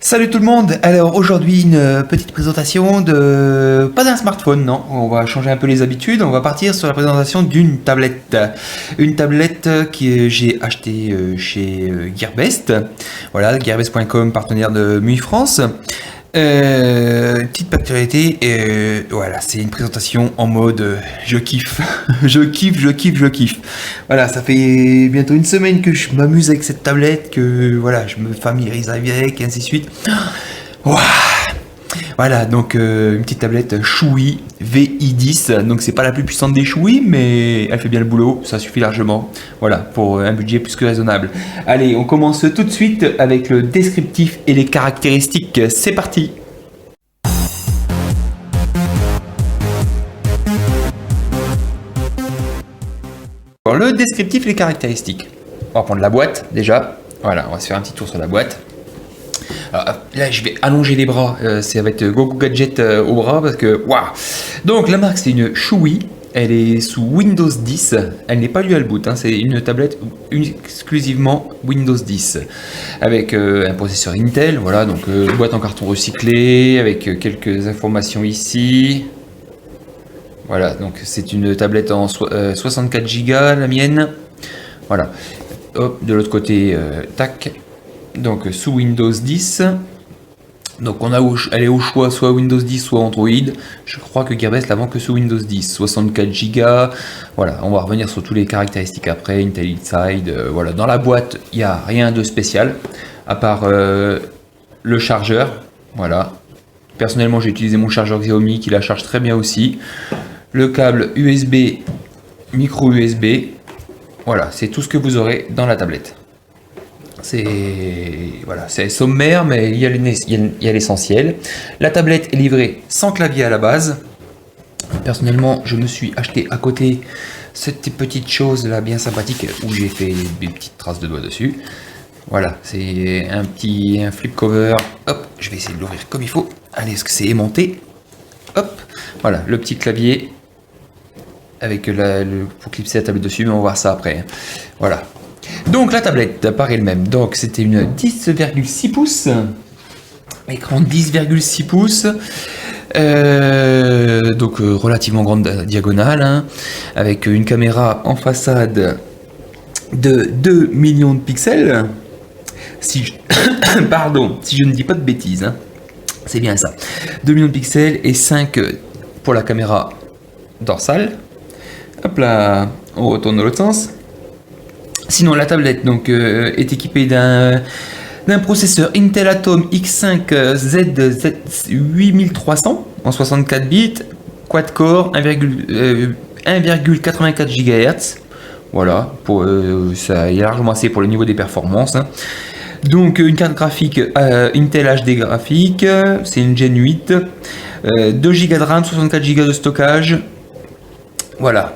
Salut tout le monde. Alors aujourd'hui une petite présentation de pas d'un smartphone, non. On va changer un peu les habitudes. On va partir sur la présentation d'une tablette. Une tablette que j'ai achetée chez Gearbest. Voilà, gearbest.com, partenaire de MUI France. Une petite particularité, voilà, c'est une présentation en mode je kiffe, je kiffe. Voilà, ça fait bientôt une semaine que je m'amuse avec cette tablette, que voilà, je me familiarise avec, et ainsi de suite. Ouah. Voilà, donc une petite tablette Choui VI10, donc c'est pas la plus puissante des Choui, mais elle fait bien le boulot, ça suffit largement. Voilà, pour un budget plus que raisonnable. Allez, on commence tout de suite avec le descriptif et les caractéristiques. C'est parti! Alors, le descriptif et les caractéristiques. On va prendre la boîte déjà. Voilà, on va se faire un petit tour sur la boîte. Alors, là, je vais allonger les bras. Ça va être Goku Gadget au bras parce que waouh. Donc la marque c'est une Choui. Elle est sous Windows 10. Elle n'est pas dual boot. Hein. C'est une tablette exclusivement Windows 10 avec un processeur Intel. Voilà, donc boîte en carton recyclé avec quelques informations ici. Voilà, donc c'est une tablette en 64 Go, la mienne. Voilà. Hop, de l'autre côté, tac. Donc sous Windows 10. Donc elle est au choix soit Windows 10 soit Android. Je crois que Gearbest la vend que sous Windows 10. 64 Go. Voilà, on va revenir sur toutes les caractéristiques après. Intel Inside. Voilà, dans la boîte, il n'y a rien de spécial. À part le chargeur. Voilà. Personnellement, j'ai utilisé mon chargeur Xiaomi qui la charge très bien aussi. Le câble USB, micro USB. Voilà, c'est tout ce que vous aurez dans la tablette. C'est sommaire, mais il y a l'essentiel. La tablette est livrée sans clavier à la base. Personnellement, je me suis acheté à côté cette petite chose là bien sympathique où j'ai fait des petites traces de doigts dessus. Voilà, c'est un flip cover. Hop, je vais essayer de l'ouvrir comme il faut. Allez, est-ce que c'est aimanté? Hop, voilà, le petit clavier avec pour clipser la tablette dessus, mais on va voir ça après. Voilà. Donc la tablette par elle-même, donc c'était une 10,6 pouces, écran 10,6 pouces, donc relativement grande diagonale, hein, avec une caméra en façade de 2 millions de pixels, pardon, si je ne dis pas de bêtises, hein, c'est bien ça, 2 millions de pixels et 5 pour la caméra dorsale. Hop là, on retourne dans l'autre sens. Sinon, la tablette donc, est équipée d'un processeur Intel Atom X5 Z8300 en 64 bits, quad-core, 1,84 GHz. Voilà, ça est largement assez pour le niveau des performances. Hein. Donc, une carte graphique Intel HD graphique, c'est une Gen 8, 2 Go de RAM, 64 Go de stockage. Voilà.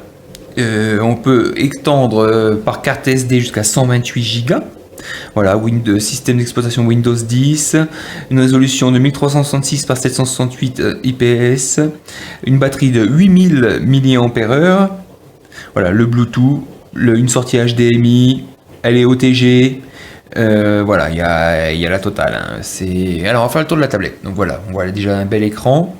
On peut étendre par carte SD jusqu'à 128 Go. Voilà, système d'exploitation Windows 10, une résolution de 1366 par 768 IPS, une batterie de 8000 mAh. Voilà, le Bluetooth, une sortie HDMI, elle est OTG. Voilà, il y a la totale. Hein. Alors, on va faire le tour de la tablette. Donc voilà, on voit déjà un bel écran.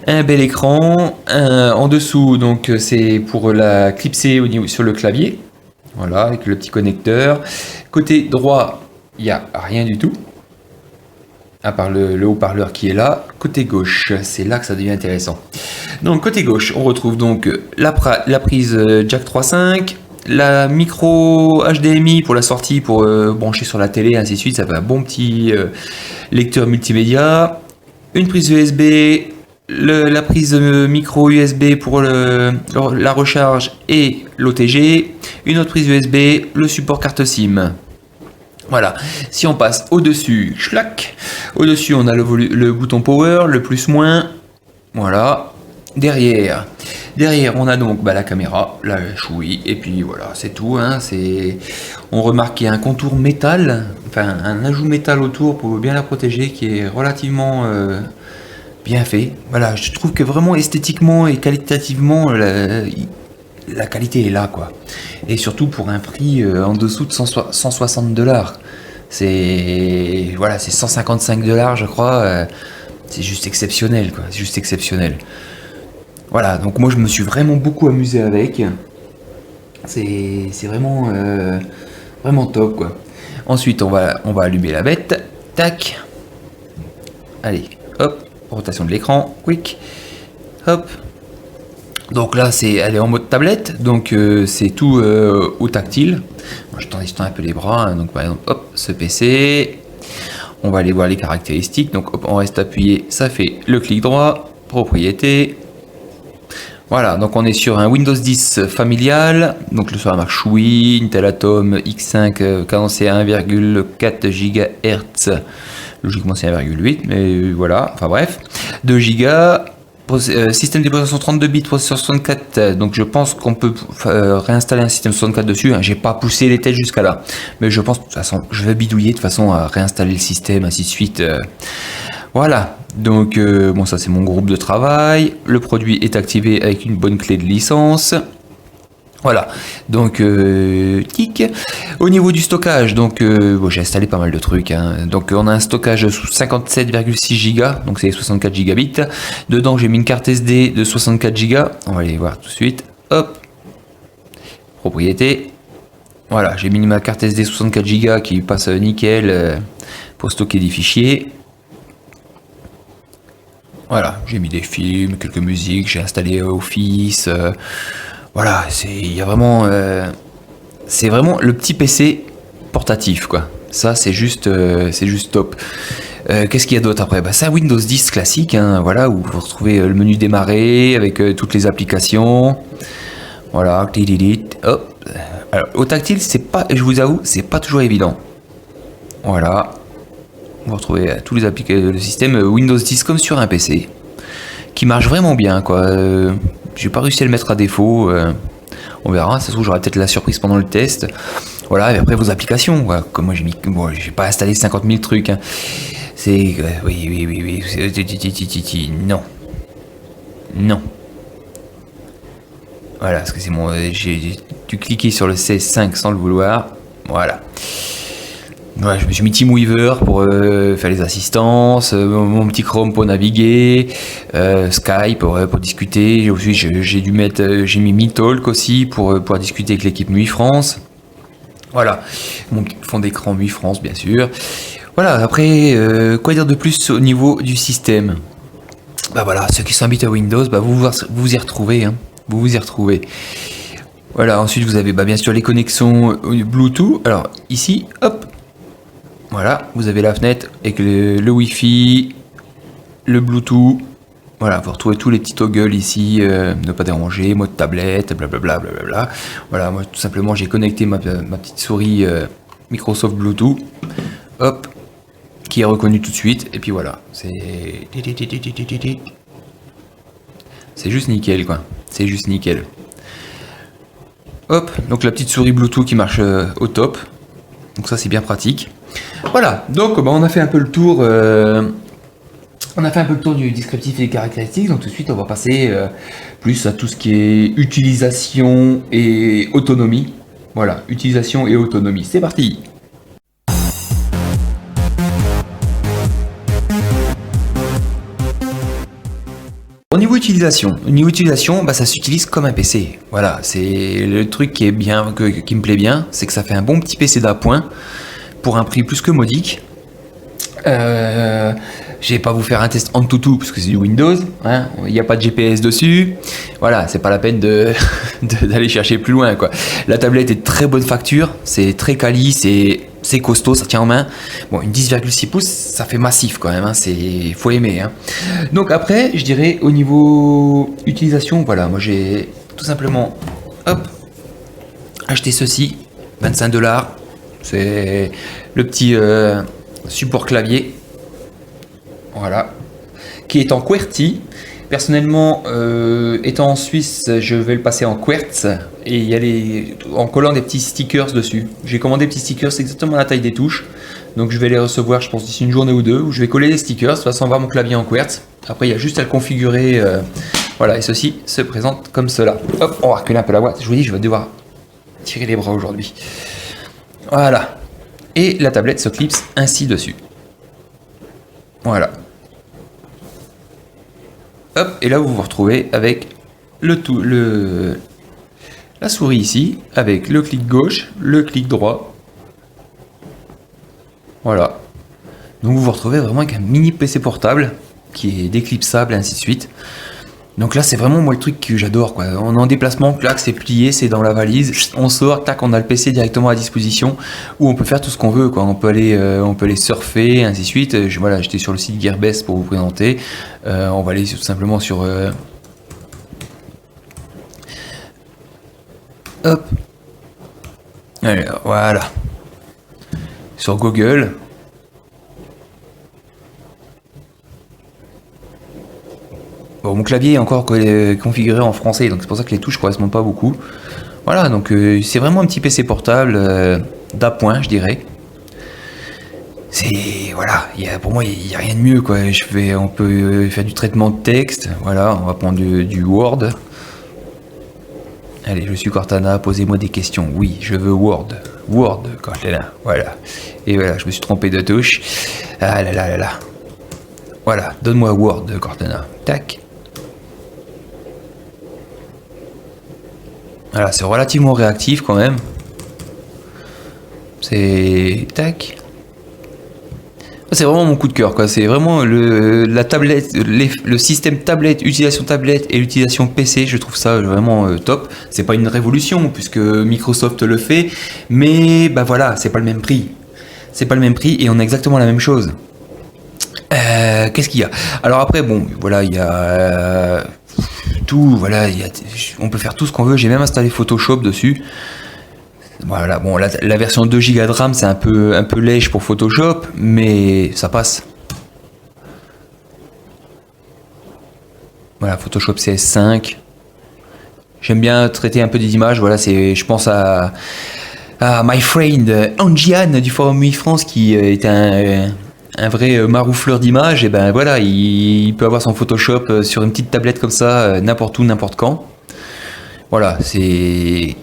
En dessous, donc c'est pour la clipser sur le clavier, voilà, avec le petit connecteur. Côté droit, il n'y a rien du tout, à part le haut-parleur qui est là. Côté gauche, c'est là que ça devient intéressant. Donc côté gauche, on retrouve donc la prise jack 3.5, la micro HDMI pour la sortie, pour brancher sur la télé, ainsi de suite. Ça fait un bon petit lecteur multimédia, une prise USB, la prise micro USB pour la recharge et l'OTG, une autre prise USB, le support carte SIM. Voilà, si on passe au-dessus, au-dessus on a le bouton power, le plus-moins, voilà. Derrière on a donc la caméra, la Choui, et puis voilà, c'est tout. Hein, on remarque qu'il y a un contour métal, enfin un ajout métal autour pour bien la protéger, qui est relativement bien fait. Voilà, je trouve que vraiment esthétiquement et qualitativement, la qualité est là, quoi. Et surtout pour un prix en dessous de $160. Voilà, c'est 155 $ je crois. C'est juste exceptionnel, quoi. C'est juste exceptionnel. Voilà, donc moi je me suis vraiment beaucoup amusé avec. C'est vraiment, vraiment top, quoi. Ensuite, on va allumer la bête. Tac. Allez, hop. Rotation de l'écran. Quick. Hop. Donc là, elle est en mode tablette. Donc c'est tout au tactile. Moi, je tends un peu les bras. Hein, donc par exemple, hop, ce PC. On va aller voir les caractéristiques. Donc hop, on reste appuyé. Ça fait le clic droit. Propriété. Voilà, donc on est sur un Windows 10 familial, donc sur la marque Shui, Intel Atom X5 cadencé à 1,4 GHz, logiquement c'est 1,8, mais voilà, enfin bref, 2 Go, système d'exploitation 32 bits, processeur 64, donc je pense qu'on peut réinstaller un système 64 dessus, hein. J'ai pas poussé les têtes jusqu'à là, mais je pense, de toute façon, je vais bidouiller de toute façon à réinstaller le système, ainsi de suite. Voilà, donc bon, ça c'est mon groupe de travail. Le produit est activé avec une bonne clé de licence. Voilà, donc tic. Au niveau du stockage, donc bon, j'ai installé pas mal de trucs, hein. Donc on a un stockage sous 57,6 Go, donc c'est 64 gigabits. Dedans j'ai mis une carte SD de 64 Go. On va aller voir tout de suite. Hop, propriété. Voilà, j'ai mis ma carte SD 64 Go qui passe nickel pour stocker des fichiers. Voilà, j'ai mis des films, quelques musiques, j'ai installé Office. Voilà, il y a vraiment, c'est vraiment le petit PC portatif, quoi. Ça, c'est juste top. Qu'est-ce qu'il y a d'autre après? Bah, c'est un Windows 10 classique, hein, voilà, où vous retrouvez le menu démarrer avec toutes les applications. Voilà, hop. Alors, au tactile, je vous avoue, c'est pas toujours évident. Voilà. Vous retrouvez tous les le système Windows 10 comme sur un PC, qui marche vraiment bien, quoi. J'ai pas réussi à le mettre à défaut. On verra. Ça se trouve, j'aurai peut-être la surprise pendant le test. Voilà. Et après vos applications, quoi. Comme moi j'ai pas installé 50 000 trucs. Hein. C'est oui. Non. Voilà, parce que c'est j'ai dû cliquer sur le CS5 sans le vouloir. Voilà. Ouais, je me suis mis TeamWeaver pour faire les assistances, mon petit Chrome pour naviguer, Skype pour discuter. J'ai mis MeTalk aussi pour pouvoir discuter avec l'équipe Nuit France. Voilà, mon fond d'écran Nuit France bien sûr. Voilà, après quoi dire de plus au niveau du système? Bah voilà, ceux qui sont habitués à Windows, bah vous y retrouvez, hein. Vous y retrouvez. Voilà, ensuite vous avez bien sûr les connexions Bluetooth. Alors ici, hop. Voilà, vous avez la fenêtre avec le Wi-Fi, le Bluetooth. Voilà, vous retrouvez tous les petits toggles ici, ne pas déranger, mode tablette, blablabla. Voilà, moi tout simplement j'ai connecté ma petite souris Microsoft Bluetooth. Hop, qui est reconnue tout de suite. Et puis voilà, c'est juste nickel, quoi. C'est juste nickel. Hop, donc la petite souris Bluetooth qui marche au top. Donc ça c'est bien pratique. Voilà, donc on a fait un peu le tour. Du descriptif et des caractéristiques. Donc tout de suite on va passer plus à tout ce qui est utilisation et autonomie. Voilà, utilisation et autonomie. C'est parti. Au niveau utilisation, ça s'utilise comme un PC. Voilà, c'est le truc qui est bien, qui me plaît bien, c'est que ça fait un bon petit PC d'appoint pour un prix plus que modique. Je vais pas vous faire un test Antutu parce que c'est du Windows, hein, il n'y a pas de GPS dessus. Voilà, c'est pas la peine d'aller chercher plus loin, quoi. La tablette est de très bonne facture, c'est très quali, c'est costaud, ça tient en main. Bon, une 10,6 pouces, ça fait massif quand même, hein, faut aimer. Hein. Donc après, je dirais au niveau utilisation, voilà, moi j'ai tout simplement, acheté ceci, 25 $. C'est le petit support clavier, voilà, qui est en QWERTY. Personnellement, étant en Suisse, je vais le passer en QWERTZ et y aller en collant des petits stickers dessus. J'ai commandé des petits stickers, c'est exactement la taille des touches. Donc je vais les recevoir, je pense, d'ici une journée ou deux, où je vais coller les stickers, de toute façon voir mon clavier en QWERTZ. Après, il y a juste à le configurer. Voilà, et ceci se présente comme cela. Hop, on va reculer un peu la boîte. Je vous dis, je vais devoir tirer les bras aujourd'hui. Voilà. Et la tablette se clipse ainsi dessus. Voilà. Hop, et là vous vous retrouvez avec la souris ici, avec le clic gauche, le clic droit. Voilà. Donc vous vous retrouvez vraiment avec un mini PC portable qui est déclipsable et ainsi de suite. Donc là c'est vraiment moi le truc que j'adore quoi. On est en déplacement, clac, c'est plié, c'est dans la valise, on sort, tac, on a le PC directement à disposition où on peut faire tout ce qu'on veut quoi. On peut aller surfer, ainsi de suite. Voilà, j'étais sur le site Gearbest pour vous présenter. On va aller tout simplement sur hop. Allez, voilà. Sur Google. Bon, mon clavier est encore configuré en français, donc c'est pour ça que les touches correspondent pas beaucoup. Voilà, donc c'est vraiment un petit PC portable d'appoint, je dirais. C'est voilà, pour moi il n'y a rien de mieux quoi. On peut faire du traitement de texte. Voilà, on va prendre du Word. Allez, je suis Cortana, posez-moi des questions. Oui, je veux Word. Word, Cortana. Voilà. Et voilà, je me suis trompé de touche. Ah là là là là. Voilà, donne-moi Word, Cortana. Tac. Voilà, c'est relativement réactif quand même. C'est... Tac. C'est vraiment mon coup de cœur, quoi. C'est vraiment la tablette, le système tablette, utilisation tablette et l'utilisation PC. Je trouve ça vraiment top. C'est pas une révolution puisque Microsoft le fait, mais bah voilà, c'est pas le même prix. C'est pas le même prix et on a exactement la même chose. Qu'est-ce qu'il y a? Alors après, bon, voilà, il y a tout, voilà, on peut faire tout ce qu'on veut. J'ai même installé Photoshop dessus. Voilà, bon, la version 2 Go de RAM, c'est un peu lèche pour Photoshop, mais ça passe. Voilà, Photoshop CS5. J'aime bien traiter un peu des images. Voilà, je pense à my friend Angian du forum UI France qui est un vrai maroufleur d'images. Et ben voilà, il peut avoir son Photoshop sur une petite tablette comme ça, n'importe où, n'importe quand. Voilà, c'est...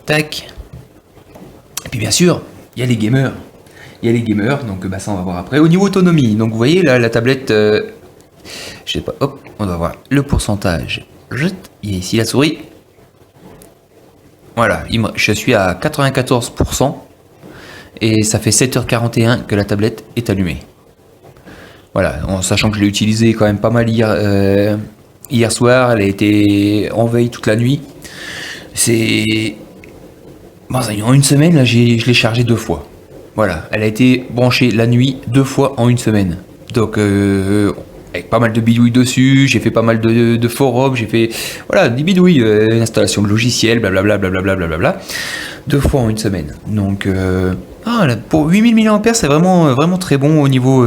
Tac. Et puis bien sûr, il y a les gamers. Il y a les gamers, donc bah, ça on va voir après. Au niveau autonomie, donc vous voyez là la tablette, je sais pas, hop, on va voir le pourcentage. Il y a ici la souris. Voilà, je suis à 94% et ça fait 7h41 que la tablette est allumée. Voilà, en sachant que je l'ai utilisée quand même pas mal hier soir, elle a été en veille toute la nuit. C'est... Bon, en une semaine, là, je l'ai chargée 2 fois. Voilà, elle a été branchée la nuit 2 fois en une semaine. Donc, avec pas mal de bidouilles dessus, j'ai fait pas mal de forums, j'ai fait, voilà, des bidouilles, installation de logiciels, blablabla, blablabla, blablabla, 2 fois en une semaine. Donc, pour 8000 mAh, c'est vraiment très bon au niveau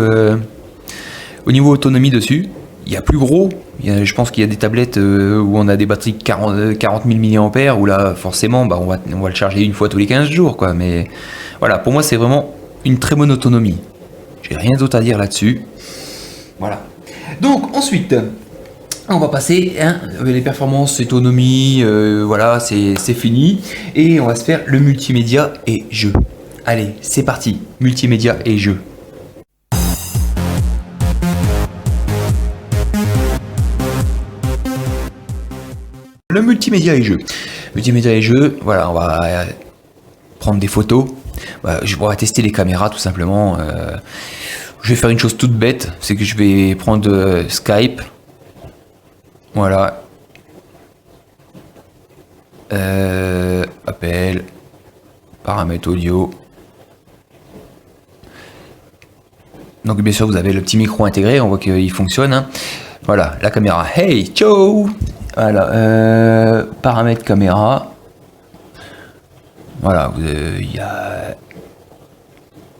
autonomie dessus. Il y a plus gros, je pense qu'il y a des tablettes où on a des batteries de 40 000 mAh, où là, forcément, bah, on va le charger une fois tous les 15 jours, quoi. Mais voilà, pour moi, c'est vraiment une très bonne autonomie. J'ai rien d'autre à dire là-dessus. Voilà. Donc, ensuite, on va passer, les performances, autonomie, voilà, c'est fini. Et on va se faire le multimédia et jeu. Allez, c'est parti, multimédia et jeu. Le multimédia et jeu. Multimédia et jeu, voilà, on va prendre des photos. On va tester les caméras tout simplement. Je vais faire une chose toute bête, c'est que je vais prendre Skype. Voilà. Appel. Paramètres audio. Donc bien sûr vous avez le petit micro intégré, on voit qu'il fonctionne. Hein. Voilà, la caméra. Hey, ciao. Voilà, paramètres caméra. Voilà, il y a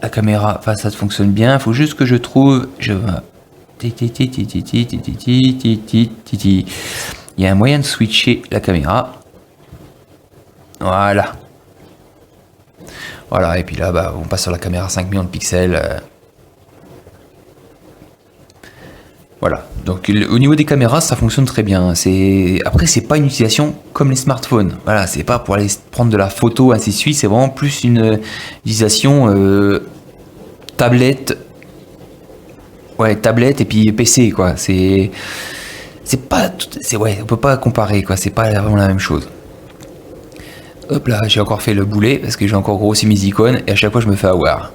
la caméra, enfin ça fonctionne bien. Il faut juste que je trouve. Il y a un moyen de switcher la caméra. Voilà. Voilà, et puis là, bah, on passe sur la caméra 5 millions de pixels. Voilà. Donc au niveau des caméras, ça fonctionne très bien. Après, c'est pas une utilisation comme les smartphones. Voilà, c'est pas pour aller prendre de la photo, ainsi de suite. C'est vraiment plus une utilisation tablette. Ouais, tablette et puis PC, quoi. C'est pas ouais, on peut pas comparer, quoi. C'est pas vraiment la même chose. Hop là, j'ai encore fait le boulet parce que j'ai encore grossi mes icônes et à chaque fois je me fais avoir.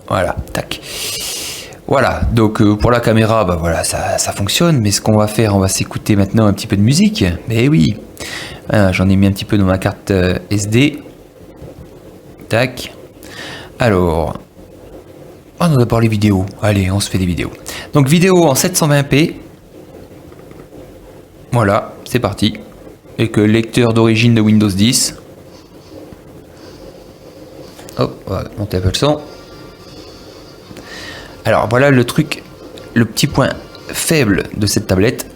Voilà, tac. Voilà, donc pour la caméra, bah voilà, ça fonctionne, mais ce qu'on va faire, on va s'écouter maintenant un petit peu de musique. Mais oui, voilà, j'en ai mis un petit peu dans ma carte SD. Tac. Alors, on a d'abord les vidéos. Allez, on se fait des vidéos. Donc vidéo en 720p. Voilà, c'est parti. Avec le lecteur d'origine de Windows 10. Hop, on va monter un peu le son. Alors voilà le truc, le petit point faible de cette tablette,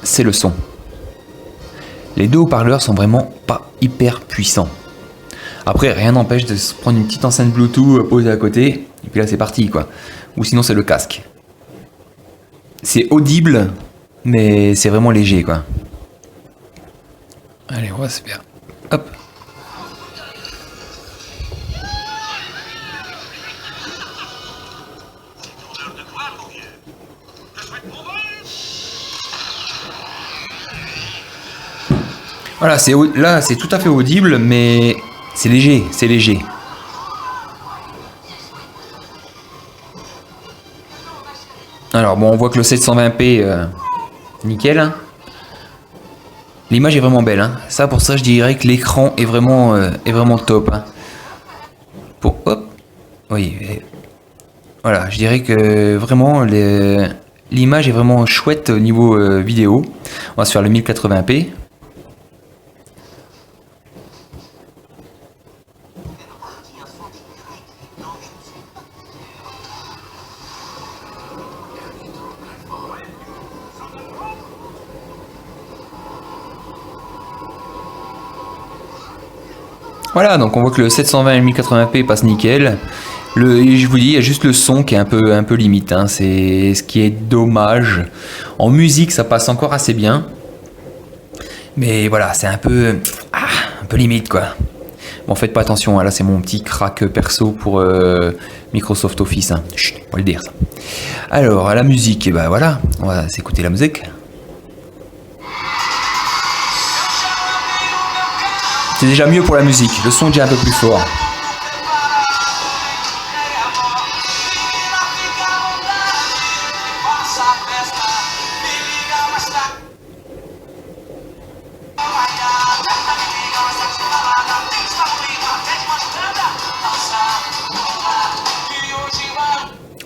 c'est le son. Les deux haut-parleurs sont vraiment pas hyper puissants. Après, rien n'empêche de se prendre une petite enceinte Bluetooth posée à côté, et puis là c'est parti quoi. Ou sinon c'est le casque. C'est audible, mais c'est vraiment léger quoi. Allez, on va se faire. Hop. Voilà, là c'est tout à fait audible, mais c'est léger, c'est léger. Alors bon, on voit que le 720p, nickel. L'image est vraiment belle, hein. Ça pour ça je dirais que l'écran est vraiment top. Hein. Hop, oui, voilà, je dirais que vraiment l'image est vraiment chouette au niveau vidéo. On va se faire le 1080p. Voilà, donc on voit que le 720 et 1080p passe nickel. Je vous dis, il y a juste le son qui est un peu limite. Hein. C'est ce qui est dommage. En musique, ça passe encore assez bien. Mais voilà, c'est un peu limite quoi. Bon, faites pas attention, hein. Là c'est mon petit crack perso pour Microsoft Office. Hein. Chut, on va le dire ça. Alors, à la musique, bah voilà, on va s'écouter la musique. C'est déjà mieux pour la musique, le son est déjà un peu plus fort.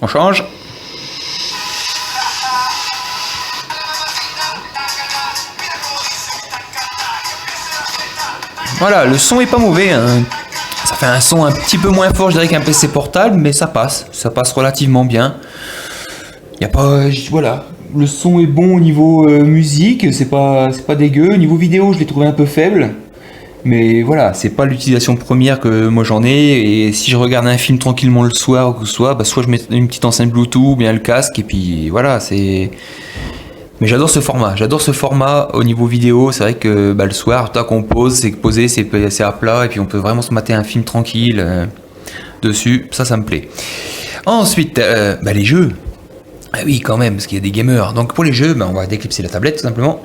On change. Voilà, le son est pas mauvais. Hein. Ça fait un son un petit peu moins fort, je dirais, qu'un PC portable, mais ça passe relativement bien. Y a pas, voilà, le son est bon au niveau musique, c'est pas dégueu. Au niveau vidéo, je l'ai trouvé un peu faible. Mais voilà, c'est pas l'utilisation première que moi j'en ai. Et si je regarde un film tranquillement le soir ou que ce soit, bah soit je mets une petite enceinte Bluetooth ou bien le casque et puis voilà, c'est. Mais j'adore ce format. J'adore ce format au niveau vidéo. C'est vrai que bah, le soir, tant qu'on pose, c'est posé, c'est à plat et puis on peut vraiment se mater un film tranquille dessus. Ça me plaît. Ensuite, bah, les jeux. Ah oui, quand même, parce qu'il y a des gamers. Donc pour les jeux, bah, on va déclipser la tablette tout simplement.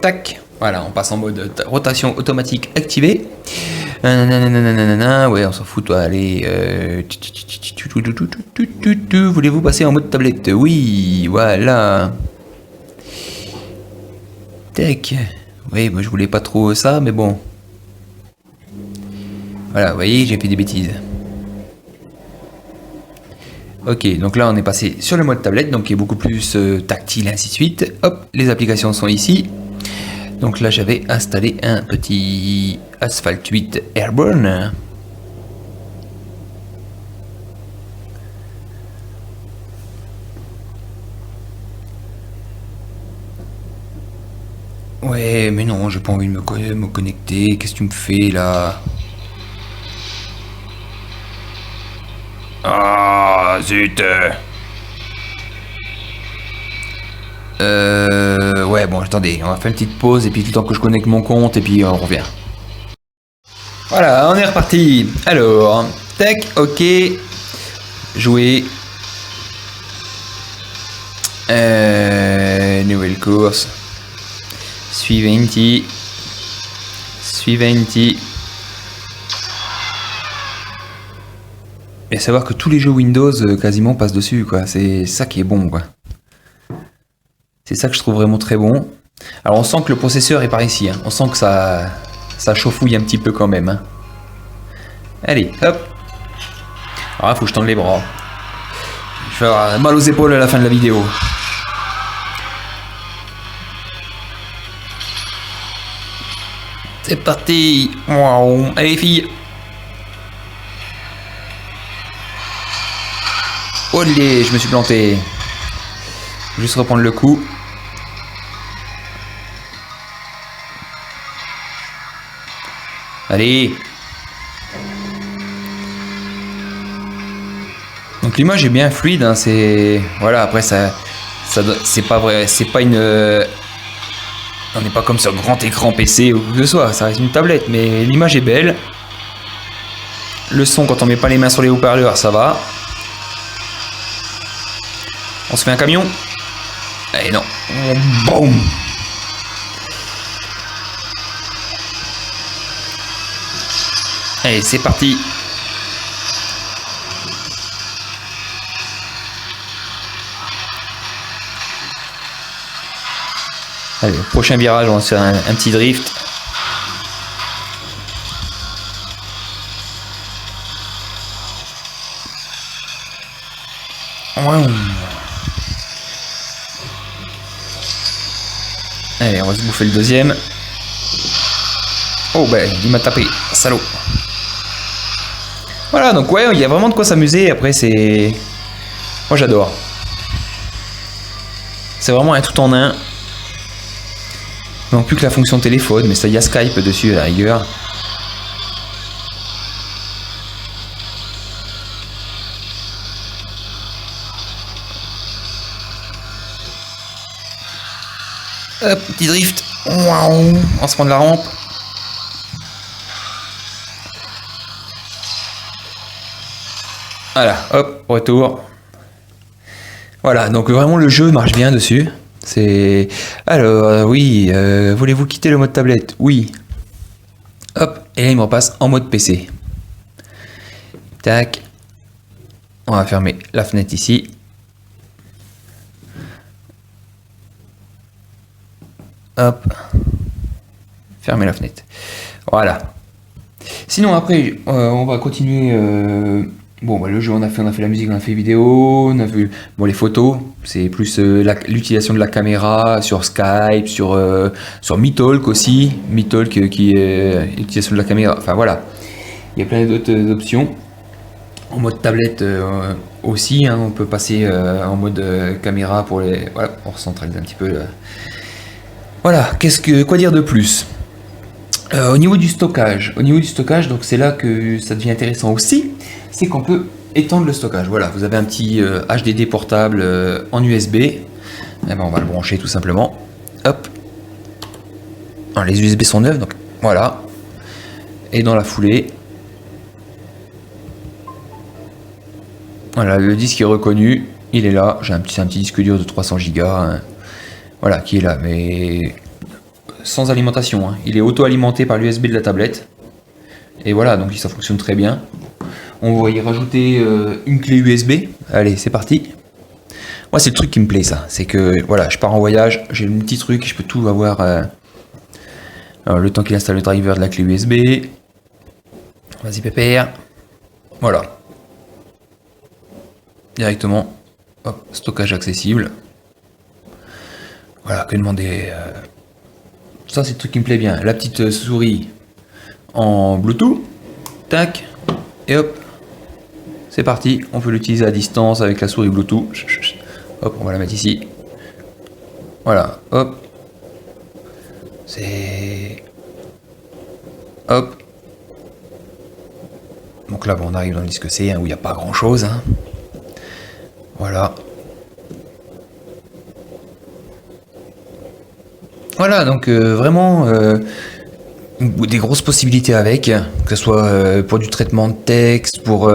Tac. Voilà, on passe en mode rotation automatique activée. Ouais, on s'en fout, toi. Allez. Voulez-vous passer en mode tablette? Oui, voilà. Tac. Oui, moi je voulais pas trop ça, mais bon. Voilà, vous voyez, j'ai fait des bêtises. Ok, donc là on est passé sur le mode tablette, donc qui est beaucoup plus tactile, ainsi de suite. Hop, les applications sont ici. Donc là j'avais installé un petit Asphalt 8 Airborne. Ouais, mais non, j'ai pas envie de me connecter. Qu'est-ce que tu me fais là? Ah, zut! Ouais, bon, attendez, on va faire une petite pause et puis le temps que je connecte mon compte et puis on revient. Voilà, on est reparti. Alors, tac, ok. Jouer. Nouvelle course. Suivante. Et savoir que tous les jeux Windows quasiment passent dessus, quoi. C'est ça qui est bon, quoi. C'est ça que je trouve vraiment très bon. Alors on sent que le processeur est par ici, hein. On sent que ça chauffouille un petit peu quand même, hein. Allez, hop. Alors là, faut que je tende les bras. Je vais avoir mal aux épaules à la fin de la vidéo. C'est parti. Wow. Allez filles. Olé, je me suis planté. Juste reprendre le coup. Allez. Donc l'image est bien fluide, hein, c'est... Voilà, après ça c'est pas vrai, c'est pas une... On n'est pas comme sur grand écran PC ou quoi que ce soit, ça reste une tablette, mais l'image est belle. Le son, quand on met pas les mains sur les haut-parleurs, ça va. On se fait un camion. Eh non. Boum. Allez, c'est parti. Allez, prochain virage, on va se faire un petit drift. Allez, on va se bouffer le deuxième. Oh ben, il m'a tapé, salaud. Voilà, donc ouais, il y a vraiment de quoi s'amuser. Après, c'est... Moi, j'adore. C'est vraiment un tout en un. Non plus que la fonction téléphone, mais ça, il y a Skype dessus à la rigueur. Hop, petit drift. Waouh, on se prend de la rampe. Voilà, hop, retour. Voilà, donc vraiment le jeu marche bien dessus. C'est... Alors, oui, voulez-vous quitter le mode tablette? Oui. Hop, et là il me repasse en mode PC. Tac. On va fermer la fenêtre ici. Hop. Fermer la fenêtre. Voilà. Sinon après, on va continuer... Bon, bah, le jeu, on a fait la musique, on a fait vidéo, on a vu bon, les photos, c'est plus l'utilisation de la caméra sur Skype, sur MeTalk aussi, MeTalk qui est l'utilisation de la caméra, enfin voilà, il y a plein d'autres options. En mode tablette aussi, hein, on peut passer en mode caméra pour les... Voilà, on recentralise un petit peu. Voilà, quoi dire de plus? Au niveau du stockage, donc c'est là que ça devient intéressant aussi, c'est qu'on peut étendre le stockage. Voilà, vous avez un petit HDD portable en USB. Eh ben, on va le brancher tout simplement. Hop. Alors, les USB sont neufs, donc voilà. Et dans la foulée, voilà, le disque est reconnu, il est là. J'ai un petit disque dur de 300 Go, hein, voilà, qui est là, mais sans alimentation, hein. Il est auto-alimenté par l'USB de la tablette. Et voilà, donc ça fonctionne très bien. On va y rajouter une clé USB. Allez, c'est parti. Moi, c'est le truc qui me plaît, ça. C'est que, voilà, je pars en voyage, j'ai le petit truc, je peux tout avoir. Alors, le temps qu'il installe le driver de la clé USB. Vas-y, pépère. Voilà. Directement. Hop, stockage accessible. Voilà, que demander. Ça, c'est le truc qui me plaît bien. La petite souris en Bluetooth. Tac. Et hop. C'est parti. On peut l'utiliser à distance avec la souris Bluetooth. Hop, on va la mettre ici. Voilà. Hop. C'est... Hop. Donc là, bon, on arrive dans le disque C, hein, où il n'y a pas grand-chose. Hein. Voilà. Voilà, donc vraiment des grosses possibilités avec, que ce soit pour du traitement de texte, pour...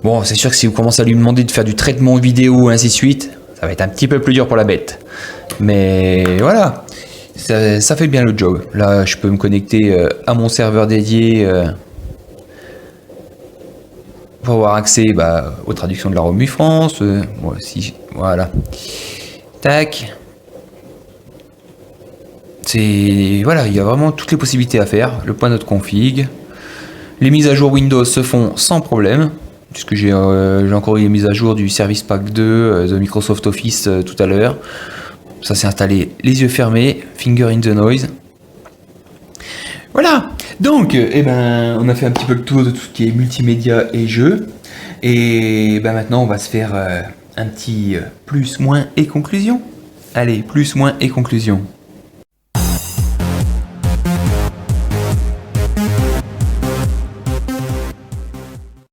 bon, c'est sûr que si vous commencez à lui demander de faire du traitement vidéo, et ainsi de suite, ça va être un petit peu plus dur pour la bête. Mais voilà, ça fait bien le job. Là, je peux me connecter à mon serveur dédié pour avoir accès aux traductions de la Revue France. Moi aussi, voilà. Tac. Voilà, il y a vraiment toutes les possibilités à faire. Le point note config. Les mises à jour Windows se font sans problème, puisque j'ai encore eu les mises à jour du Service Pack 2 de Microsoft Office tout à l'heure. Ça s'est installé les yeux fermés, finger in the noise. Voilà, donc on a fait un petit peu le tour de tout ce qui est multimédia et jeux. Et maintenant on va se faire un petit plus, moins et conclusion. Allez, plus, moins et conclusion.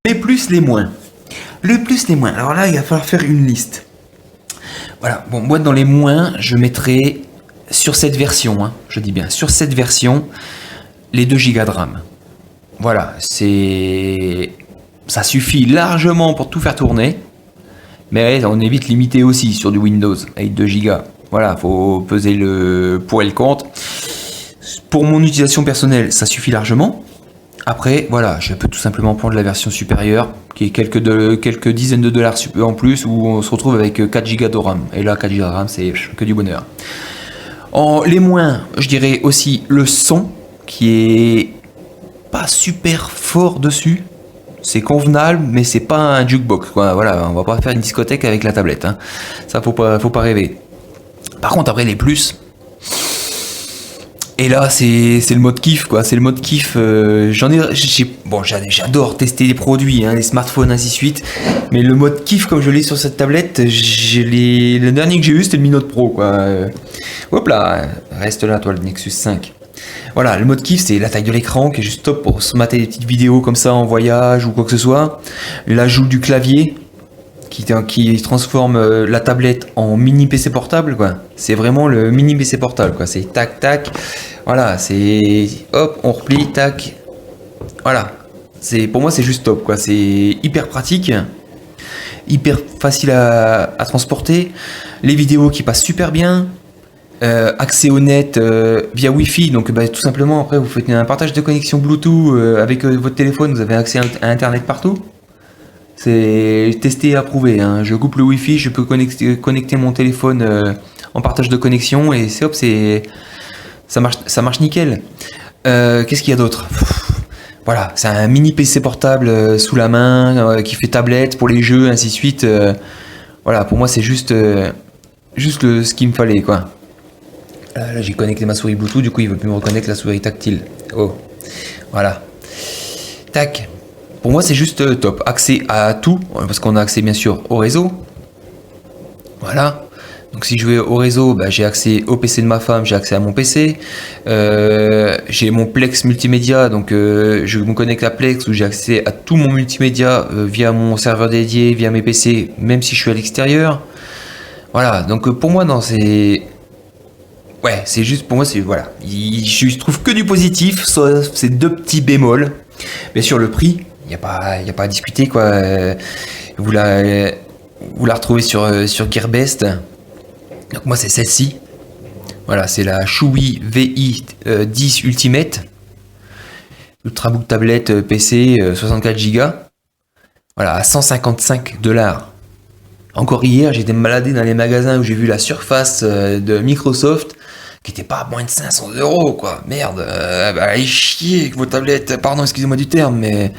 Les plus, les moins. Le plus, les moins. Alors là, il va falloir faire une liste. Voilà, bon, moi dans les moins, je mettrai sur cette version, hein, je dis bien, sur cette version, les 2 Go de RAM. Voilà, ça suffit largement pour tout faire tourner, mais on est vite limité aussi sur du Windows avec 2 Go. Voilà, faut peser le pour et le contre. Pour mon utilisation personnelle, ça suffit largement. Après, voilà, je peux tout simplement prendre la version supérieure, qui est quelques dizaines de dollars en plus, où on se retrouve avec 4 Go de RAM. Et là, 4 Go de RAM, c'est que du bonheur. En les moins, je dirais aussi le son, qui est pas super fort dessus. C'est convenable, mais c'est pas un jukebox, quoi. Voilà, on va pas faire une discothèque avec la tablette, hein. Ça, faut pas rêver. Par contre, après, les plus... Et là, c'est le mode kiff, quoi. C'est le mode kiff. J'adore tester les produits, hein, les smartphones, ainsi de suite. Mais le mode kiff, comme je l'ai sur cette tablette, le dernier que j'ai eu, c'était le Mi Note Pro, quoi. Hop là, reste là, toi, le Nexus 5. Voilà, le mode kiff, c'est la taille de l'écran qui est juste top pour se mater des petites vidéos comme ça en voyage ou quoi que ce soit. L'ajout du clavier qui transforme la tablette en mini PC portable, quoi. C'est vraiment le mini PC portable, quoi. C'est tac tac. Voilà, c'est hop, on replie, tac. Voilà. Pour moi, c'est juste top, quoi. C'est hyper pratique, hyper facile à transporter. Les vidéos qui passent super bien. Accès au net via Wi-Fi, donc tout simplement après vous faites un partage de connexion Bluetooth avec votre téléphone, vous avez accès à Internet partout. C'est testé et approuvé, hein. Je coupe le Wi-Fi, je peux connecter mon téléphone en partage de connexion et c'est hop, ça marche nickel. Qu'est-ce qu'il y a d'autre? Voilà, c'est un mini PC portable sous la main qui fait tablette pour les jeux, ainsi de suite. Voilà, pour moi c'est juste ce qu'il me fallait, quoi. Là, j'ai connecté ma souris Bluetooth, du coup il veut plus me reconnecter la souris tactile. Oh, voilà. Tac. Pour moi c'est juste top. Accès à tout, parce qu'on a accès bien sûr au réseau. Voilà. Donc si je vais au réseau, j'ai accès au PC de ma femme, j'ai accès à mon PC. J'ai mon Plex multimédia, donc je me connecte à Plex où j'ai accès à tout mon multimédia via mon serveur dédié, via mes PC, même si je suis à l'extérieur. Voilà, donc pour moi non, c'est juste pour moi voilà. Je trouve que du positif, sauf ces 2 petits bémols. Bien sûr le prix, il y a pas à discuter, quoi. Vous la retrouvez sur Gearbest. Donc moi c'est celle-ci. Voilà, c'est la Shui VI 10 Ultimate. Ultrabook tablette PC 64 Go. Voilà, à 155$. Encore hier, j'étais baladé dans les magasins où j'ai vu la Surface de Microsoft qui était pas à moins de 500€, quoi. Merde, allez chier avec vos tablettes. Pardon, excusez-moi du terme, mais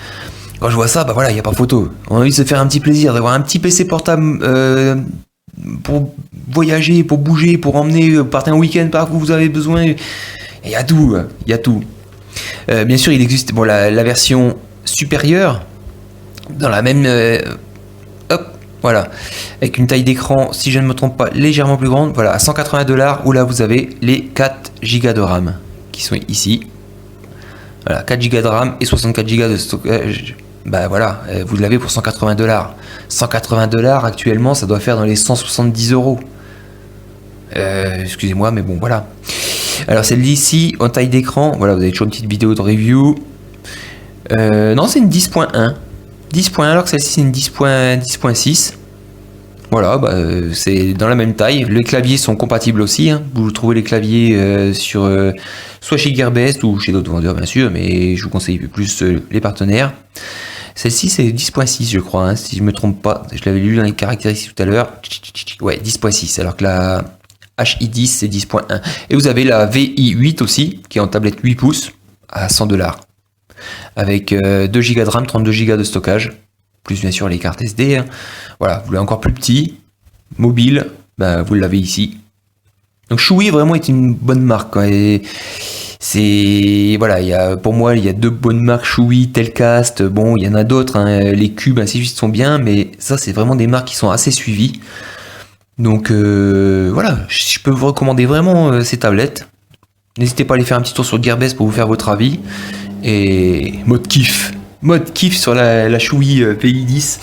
quand je vois ça, voilà, il n'y a pas photo. On a envie de se faire un petit plaisir, d'avoir un petit PC portable pour voyager, pour bouger, pour emmener, partir un week-end par où vous avez besoin. Il y a tout, il y a tout. Bien sûr, il existe la version supérieure dans la même... Voilà, avec une taille d'écran, si je ne me trompe pas, légèrement plus grande. Voilà, à 180$, où là vous avez les 4 Go de RAM qui sont ici. Voilà, 4 Go de RAM et 64 Go de stockage. Voilà, vous l'avez pour 180$. 180$ actuellement, ça doit faire dans les 170€. Excusez-moi, mais bon, voilà. Alors celle-ci, en taille d'écran, voilà, vous avez toujours une petite vidéo de review. Non, c'est une 10.1. 10.1 alors que celle-ci c'est une 10.6. Voilà, bah, c'est dans la même taille. Les claviers sont compatibles aussi. Hein. Vous trouvez les claviers sur soit chez Gearbest ou chez d'autres vendeurs bien sûr, mais je vous conseille plus les partenaires. Celle-ci c'est 10.6 je crois, hein, si je me trompe pas. Je l'avais lu dans les caractéristiques tout à l'heure. Ouais, 10.6 alors que la HI10 c'est 10.1. Et vous avez la VI8 aussi qui est en tablette 8 pouces à 100$. Avec 2 Go de RAM, 32 Go de stockage, plus bien sûr les cartes SD. Hein. Voilà, vous voulez encore plus petit, mobile, ben, vous l'avez ici. Donc Shui vraiment est une bonne marque. Quoi, et c'est voilà, pour moi il y a 2 bonnes marques, Shui, Telcast. Bon, il y en a d'autres, hein, les cubes ainsi de suite sont bien, mais ça c'est vraiment des marques qui sont assez suivies. Donc voilà, je peux vous recommander vraiment ces tablettes. N'hésitez pas à aller faire un petit tour sur Gearbest pour vous faire votre avis. Et mode kiff sur la Shui PI10.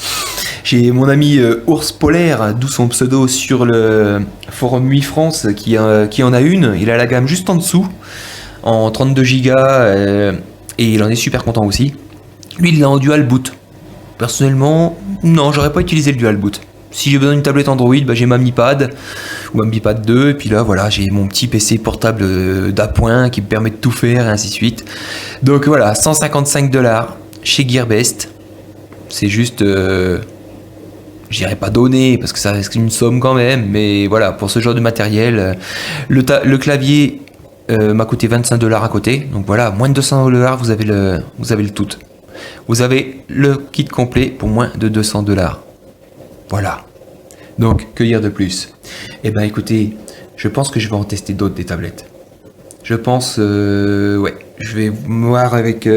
J'ai mon ami Ours Polaire, d'où son pseudo sur le forum 8 France, qui en a une. Il a la gamme juste en dessous, en 32 Go, et il en est super content aussi. Lui, il l'a en dual boot. Personnellement, non, j'aurais pas utilisé le dual boot. Si j'ai besoin d'une tablette Android, bah, j'ai ma Mi Pad ou ma Mi Pad 2, et puis là voilà, j'ai mon petit PC portable d'appoint qui me permet de tout faire et ainsi de suite. Donc voilà, 155$ chez Gearbest. C'est juste, je dirais pas donné parce que ça reste une somme quand même, mais voilà, pour ce genre de matériel, le clavier m'a coûté 25$ à côté. Donc voilà, moins de 200$, vous avez le tout. Vous avez le kit complet pour moins de 200$. Voilà. Donc, que dire de plus? Eh ben, écoutez, je pense que je vais en tester d'autres des tablettes. Je pense, ouais, je vais voir avec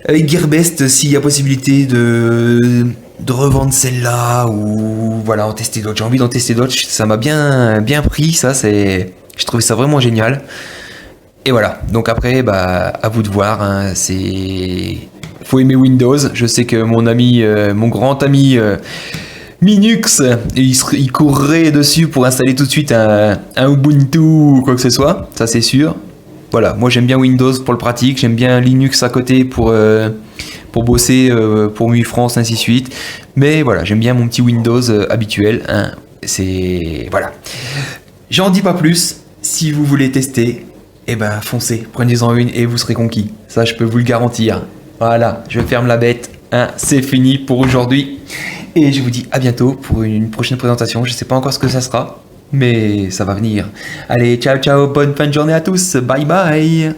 Gearbest s'il y a possibilité de revendre celle-là ou voilà, en tester d'autres. J'ai envie d'en tester d'autres. Ça m'a bien pris, ça. Je trouvais ça vraiment génial. Et voilà. Donc après, bah, à vous de voir. Hein, faut aimer Windows. Je sais que mon grand ami Minux, il courrait dessus pour installer tout de suite un Ubuntu ou quoi que ce soit. Ça, c'est sûr. Voilà. Moi, j'aime bien Windows pour le pratique. J'aime bien Linux à côté pour bosser, pour MUI France, ainsi de suite. Mais voilà, j'aime bien mon petit Windows habituel. Hein. Voilà. J'en dis pas plus. Si vous voulez tester, eh ben foncez, prenez-en une et vous serez conquis. Ça, je peux vous le garantir. Voilà, je ferme la bête. Hein, c'est fini pour aujourd'hui. Et je vous dis à bientôt pour une prochaine présentation. Je sais pas encore ce que ça sera, mais ça va venir. Allez, ciao, ciao, bonne fin de journée à tous. Bye bye.